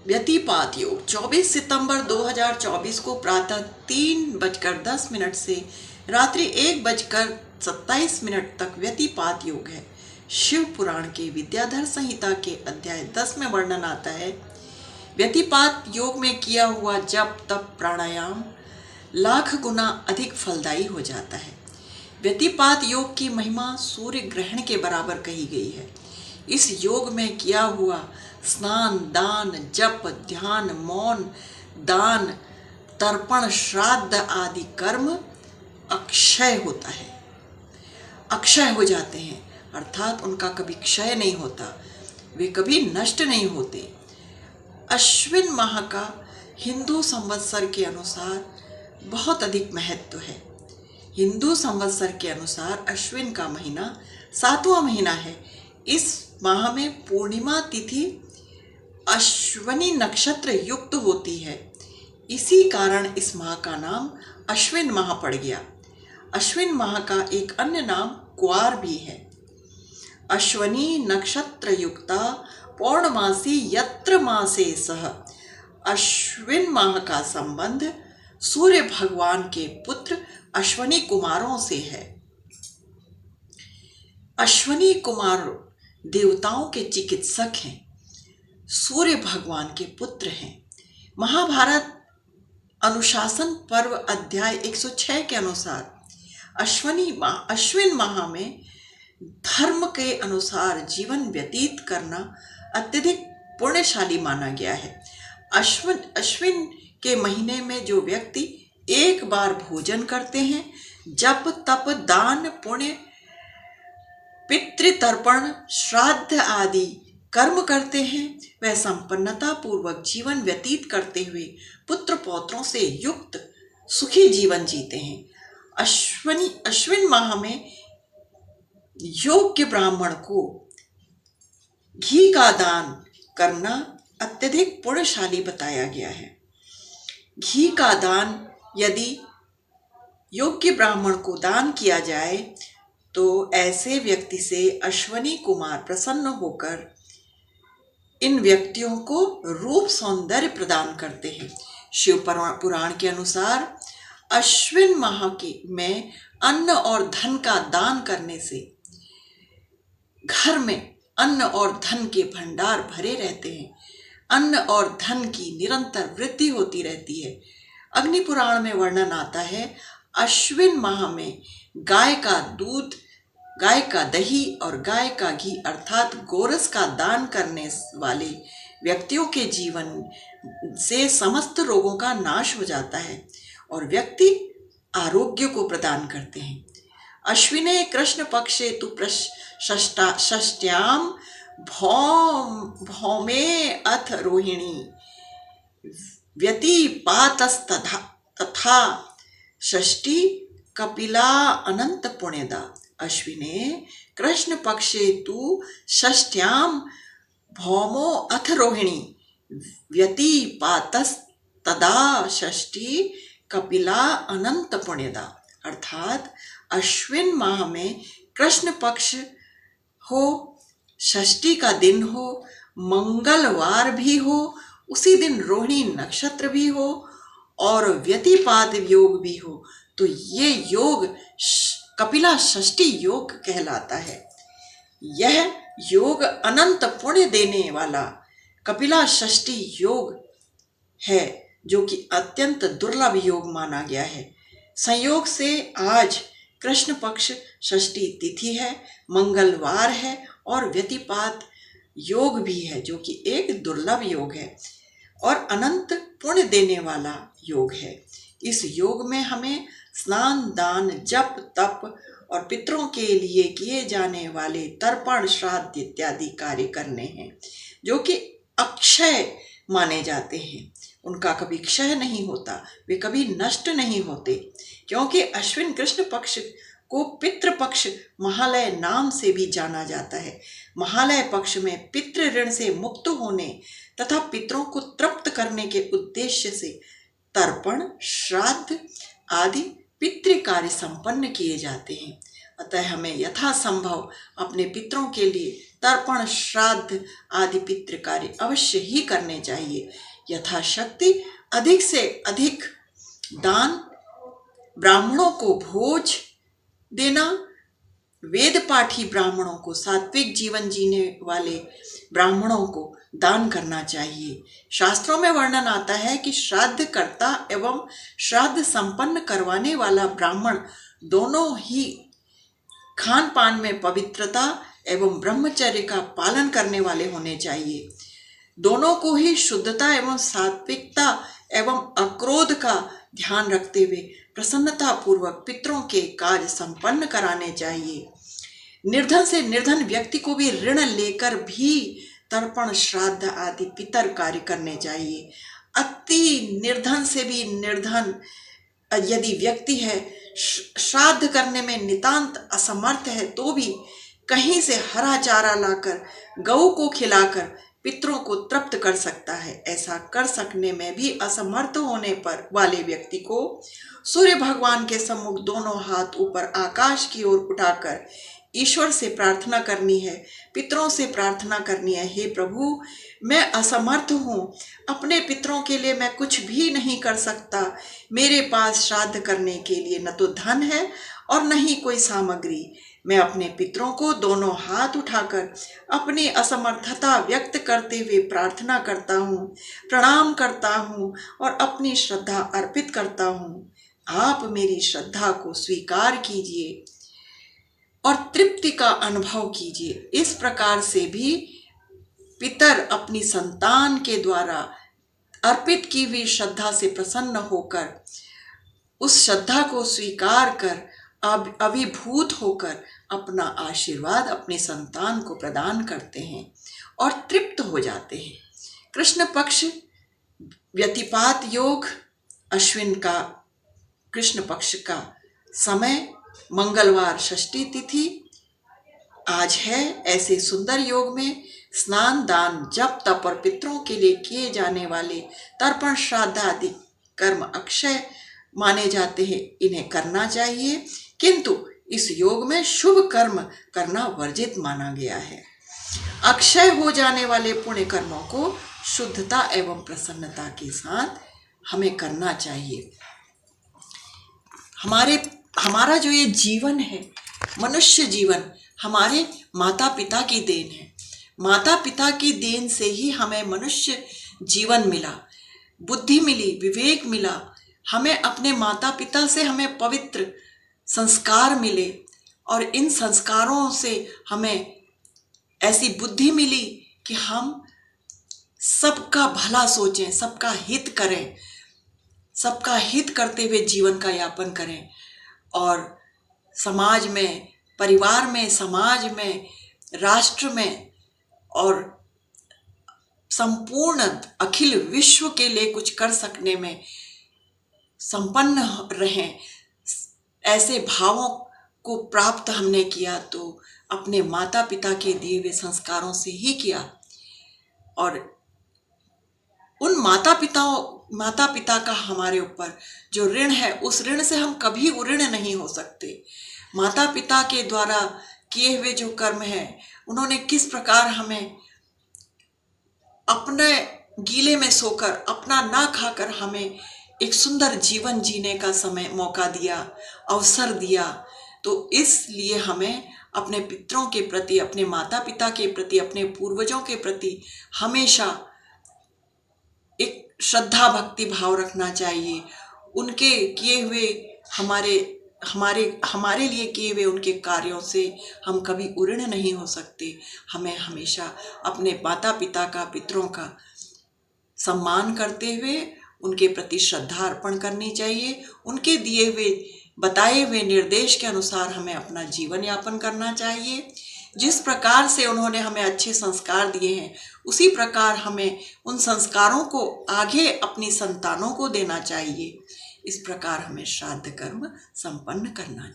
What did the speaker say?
व्यतिपात योग 24 सितंबर 2024 को प्रातः 3:10 से रात्रि 1:27 तक व्यतिपात योग है। शिव पुराण के विद्याधर संहिता के अध्याय 10 में वर्णन आता है, व्यतिपात योग में किया हुआ जप तप प्राणायाम लाख गुना अधिक फलदायी हो जाता है। व्यतिपात योग की महिमा सूर्य ग्रहण के बराबर कही गई है। इस योग में किया हुआ स्नान, दान, जप, ध्यान, मौन, दान, तर्पण, श्राद्ध आदि कर्म अक्षय होता है, अक्षय हो जाते हैं, अर्थात उनका कभी क्षय नहीं होता, वे कभी नष्ट नहीं होते। अश्विन माह का हिंदू संवत्सर के अनुसार बहुत अधिक महत्व है। हिंदू संवत्सर के अनुसार अश्विन का महीना 7वां महीना है। इस माह में पूर्णिमा तिथि अश्वनी नक्षत्र युक्त होती है। इसी कारण इस माह का नाम अश्विन माह पड़ गया। अश्विन माह का एक अन्य नाम क्वार भी है। अश्वनी नक्षत्र युक्ता पौर्णमासी यत्र मासे सह। अश्विन माह का संबंध सूर्य भगवान के पुत्र अश्वनी कुमारों से है। अश्वनी कुमार देवताओं के चिकित्सक हैं, सूर्य भगवान के पुत्र हैं। महाभारत अनुशासन पर्व अध्याय 106 के अनुसार अश्विन माह में धर्म के अनुसार जीवन व्यतीत करना अत्यधिक पुण्यशाली माना गया है। अश्विन के महीने में जो व्यक्ति एक बार भोजन करते हैं, जप तप दान पुण्य पितृतर्पण श्राद्ध आदि कर्म करते हैं, वह संपन्नता पूर्वक जीवन व्यतीत करते हुए पुत्र पौत्रों से युक्त सुखी जीवन जीते हैं। अश्विन माह में योग्य ब्राह्मण को घी का दान करना अत्यधिक पुण्यशाली बताया गया है। घी का दान यदि योग्य ब्राह्मण को दान किया जाए तो ऐसे व्यक्ति से अश्वनी कुमार प्रसन्न होकर इन व्यक्तियों को रूप सौंदर्य प्रदान करते हैं। शिव पुराण के अनुसार अश्विन माह में अन्न और धन का दान करने से घर में अन्न और धन के भंडार भरे रहते हैं। अन्न और धन की निरंतर वृद्धि होती रहती है। अग्नि पुराण में वर्णन आता है, अश्विन माह में गाय का दूध, गाय का दही और गाय का घी अर्थात गोरस का दान करने वाले व्यक्तियों के जीवन से समस्त रोगों का नाश हो जाता है और व्यक्ति आरोग्य को प्रदान करते हैं। अश्विने कृष्ण पक्षे तु षष्ट्याम भौमे अथ रोहिणी व्यतिपातस्तथा षष्ठी कपिला अनंत पुण्यदा। अश्विने कृष्ण पक्षे तु षष्ट्याम भौमो अथ रोहिणी व्यतिपातस्तदा षष्ठी कपिला अनंत पुण्यदा। अर्थात अश्विन माह में कृष्ण पक्ष हो, षष्ठी का दिन हो, मंगलवार भी हो, उसी दिन रोहिणी नक्षत्र भी हो और व्यतिपात योग भी हो, तो ये योग कपिला षष्ठी योग कहलाता है। यह योग अनंत पुण्य देने वाला कपिला षष्ठी योग है, जो कि अत्यंत दुर्लभ योग माना गया है। संयोग से आज कृष्ण पक्ष षष्ठी तिथि है, मंगलवार है और व्यतिपात योग भी है, जो कि एक दुर्लभ योग है और अनंत पुण्य देने वाला योग है। इस योग में हमें स्नान दान जप तप और पितरों के लिए किए जाने वाले तर्पण श्राद्ध इत्यादि कार्य करने हैं, जो कि अक्षय माने जाते हैं। उनका कभी क्षय नहीं होता, वे कभी नष्ट नहीं होते, क्योंकि अश्विन कृष्ण पक्ष को पितृपक्ष महालय नाम से भी जाना जाता है। महालय पक्ष में पितृ ऋण से मुक्त होने तथा पितरों को तृप्त करने के उद्देश्य से तर्पण श्राद्ध आदि पितृ कार्य संपन्न किए जाते हैं। अतः हमें यथासंभव अपने पितरों के लिए तर्पण, श्राद्ध आदि पितृ कार्य अवश्य ही करने चाहिए। यथाशक्ति अधिक से अधिक दान, ब्राह्मणों को भोज देना, वेद पाठी ब्राह्मणों को, सात्विक जीवन जीने वाले ब्राह्मणों को दान करना चाहिए। शास्त्रों में वर्णन आता है कि श्राद्ध कर्ता एवं श्राद्ध संपन्न करवाने वाला ब्राह्मण दोनों ही खान पान में पवित्रता एवं ब्रह्मचर्य का पालन करने वाले होने चाहिए। दोनों को ही शुद्धता एवं सात्विकता एवं अक्रोध का ध्यान रखते हुए प्रसन्नता पूर्वक पितरों के कार्य संपन्न कराने चाहिए। निर्धन से निर्धन व्यक्ति को भी ऋण लेकर भी तर्पण, श्राद्ध आदि पितर कार्य करने चाहिए। अति निर्धन से भी निर्धन यदि व्यक्ति है, श्राद्ध करने में नितांत असमर्थ है, तो भी कहीं से हरा चारा लाकर गऊ को खिलाकर पितरों को तृप्त कर सकता है। ऐसा कर सकने में भी असमर्थ होने पर वाले व्यक्ति को सूर्य भगवान के सम्मुख दोनों हाथ ऊपर आकाश की ओर उठाकर ईश्वर से प्रार्थना करनी है, पितरों से प्रार्थना करनी है, हे प्रभु, मैं असमर्थ हूँ, अपने पितरों के लिए मैं कुछ भी नहीं कर सकता। मेरे पास श्राद्ध करने के लिए न तो धन है और न ही कोई सामग्री। मैं अपने पितरों को दोनों हाथ उठाकर अपनी असमर्थता व्यक्त करते हुए प्रार्थना करता हूँ, प्रणाम करता हूँ और अपनी श्रद्धा अर्पित करता हूँ। आप मेरी श्रद्धा को स्वीकार कीजिए और तृप्ति का अनुभव कीजिए। इस प्रकार से भी पितर अपनी संतान के द्वारा अर्पित की हुई श्रद्धा से प्रसन्न होकर उस श्रद्धा को स्वीकार कर अभिभूत होकर अपना आशीर्वाद अपने संतान को प्रदान करते हैं और तृप्त हो जाते हैं। कृष्ण पक्ष व्यतिपात योग, अश्विन का कृष्ण पक्ष का समय मंगलवार षष्ठी तिथि आज है। ऐसे सुंदर योग में स्नान, दान, जप, तप और पितरों के लिए किए जाने वाले तर्पण, श्राद्ध आदि कर्म अक्षय माने जाते हैं, इन्हें करना चाहिए। किंतु इस योग में शुभ कर्म करना वर्जित माना गया है। अक्षय हो जाने वाले पुण्य कर्मों को शुद्धता एवं प्रसन्नता के साथ हमें करना चाहिए। हमारा जो ये जीवन है, मनुष्य जीवन, हमारे माता पिता की देन है। माता पिता की देन से ही हमें मनुष्य जीवन मिला, बुद्धि मिली, विवेक मिला। हमें अपने माता पिता से हमें पवित्र संस्कार मिले और इन संस्कारों से हमें ऐसी बुद्धि मिली कि हम सबका भला सोचें, सबका हित करें, सबका हित करते हुए जीवन का यापन करें और समाज में, परिवार में, समाज में, राष्ट्र में और संपूर्ण अखिल विश्व के लिए कुछ कर सकने में संपन्न रहें। ऐसे भावों को प्राप्त हमने किया तो अपने माता पिता के दिए हुए संस्कारों से ही किया और उन माता पिता का हमारे ऊपर जो ऋण है, उस ऋण से हम कभी ऋण नहीं हो सकते। माता पिता के द्वारा किए हुए जो कर्म है, उन्होंने किस प्रकार हमें अपने गीले में सोकर, अपना ना खाकर हमें एक सुंदर जीवन जीने का मौका दिया, अवसर दिया। तो इसलिए हमें अपने पितरों के प्रति, अपने माता पिता के प्रति, अपने पूर्वजों के प्रति हमेशा एक श्रद्धा भक्ति भाव रखना चाहिए। उनके किए हुए हमारे लिए किए हुए उनके कार्यों से हम कभी उऋण नहीं हो सकते। हमें हमेशा अपने माता पिता का, पितरों का सम्मान करते हुए उनके प्रति श्रद्धा अर्पण करनी चाहिए। उनके दिए हुए, बताए हुए निर्देश के अनुसार हमें अपना जीवन यापन करना चाहिए। जिस प्रकार से उन्होंने हमें अच्छे संस्कार दिए हैं, उसी प्रकार हमें उन संस्कारों को आगे अपनी संतानों को देना चाहिए। इस प्रकार हमें श्राद्ध कर्म संपन्न करना चाहिए।